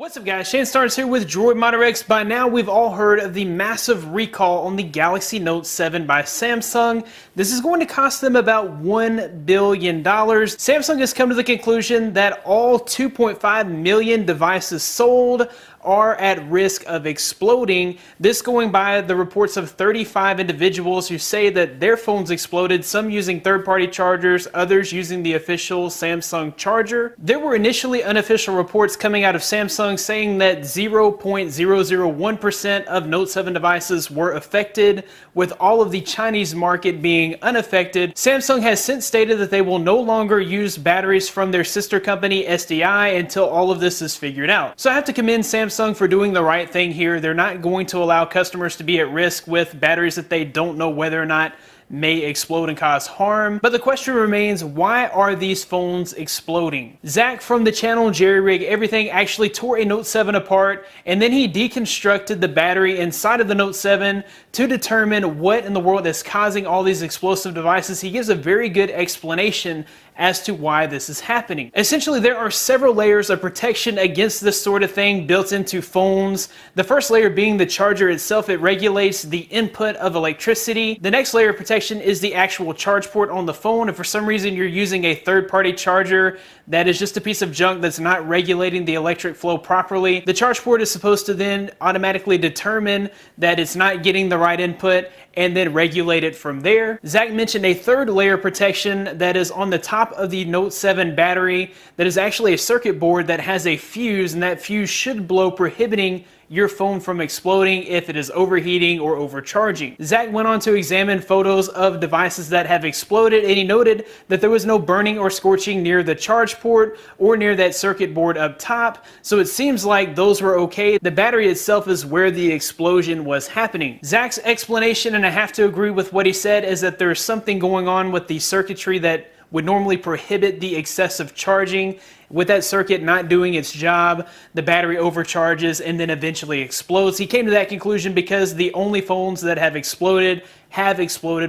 What's up guys, Shane Starnes here with Droid Modder X. By now we've all heard of the massive recall on the Galaxy Note 7 by Samsung. This is going to cost them about $1 billion. Samsung has come to the conclusion that all 2.5 million devices sold are at risk of exploding. This going by the reports of 35 individuals who say that their phones exploded, some using third-party chargers, others using the official Samsung charger. There were initially unofficial reports coming out of Samsung saying that 0.001% of Note 7 devices were affected, with all of the Chinese market being unaffected. Samsung has since stated that they will no longer use batteries from their sister company SDI until all of this is figured out. So I have to commend Samsung for doing the right thing here. They're not going to allow customers to be at risk with batteries that they don't know whether or not may explode and cause harm. But the question remains, why are these phones exploding? Zach from the channel Jerry Rig Everything actually tore a Note 7 apart, and then he deconstructed the battery inside of the Note 7 to determine what in the world is causing all these explosive devices. He gives a very good explanation as to why this is happening. Essentially, there are several layers of protection against this sort of thing built into phones. The first layer being the charger itself. It regulates the input of electricity. The next layer of protection is the actual charge port on the phone. If for some reason you're using a third-party charger that is just a piece of junk that's not regulating the electric flow properly, the charge port is supposed to then automatically determine that it's not getting the right input and then regulate it from there. Zach mentioned a third layer of protection that is on the top of the Note 7 battery that is actually a circuit board that has a fuse, and that fuse should blow, prohibiting your phone from exploding if it is overheating or overcharging. Zach went on to examine photos of devices that have exploded, and he noted that there was no burning or scorching near the charge port or near that circuit board up top, so it seems like those were okay. The battery itself is where the explosion was happening. Zach's explanation, and I have to agree with what he said, is that there's something going on with the circuitry that would normally prohibit the excessive charging. With that circuit not doing its job, the battery overcharges and then eventually explodes. He came to that conclusion because the only phones that have exploded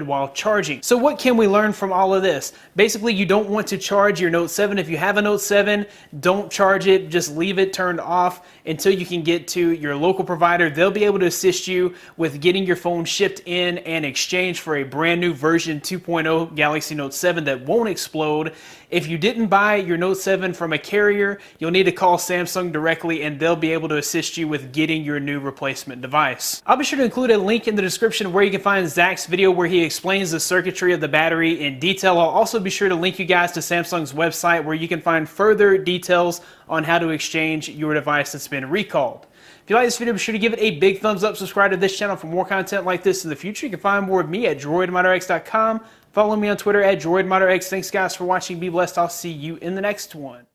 while charging. So what can we learn from all of this? Basically, you don't want to charge your Note 7. If you have a Note 7, don't charge it. Just leave it turned off until you can get to your local provider. They'll be able to assist you with getting your phone shipped in and exchanged for a brand new version 2.0 Galaxy Note 7 that won't explode. If you didn't buy your Note 7 from a carrier, you'll need to call Samsung directly and they'll be able to assist you with getting your new replacement device. I'll be sure to include a link in the description where you can find Zach's video where he explains the circuitry of the battery in detail. I'll also be sure to link you guys to Samsung's website where you can find further details on how to exchange your device that's been recalled. If you like this video, be sure to give it a big thumbs up, subscribe to this channel for more content like this in the future. You can find more of me at droidmodderx.com. Follow me on Twitter at droidmodderx. Thanks guys for watching. Be blessed. I'll see you in the next one.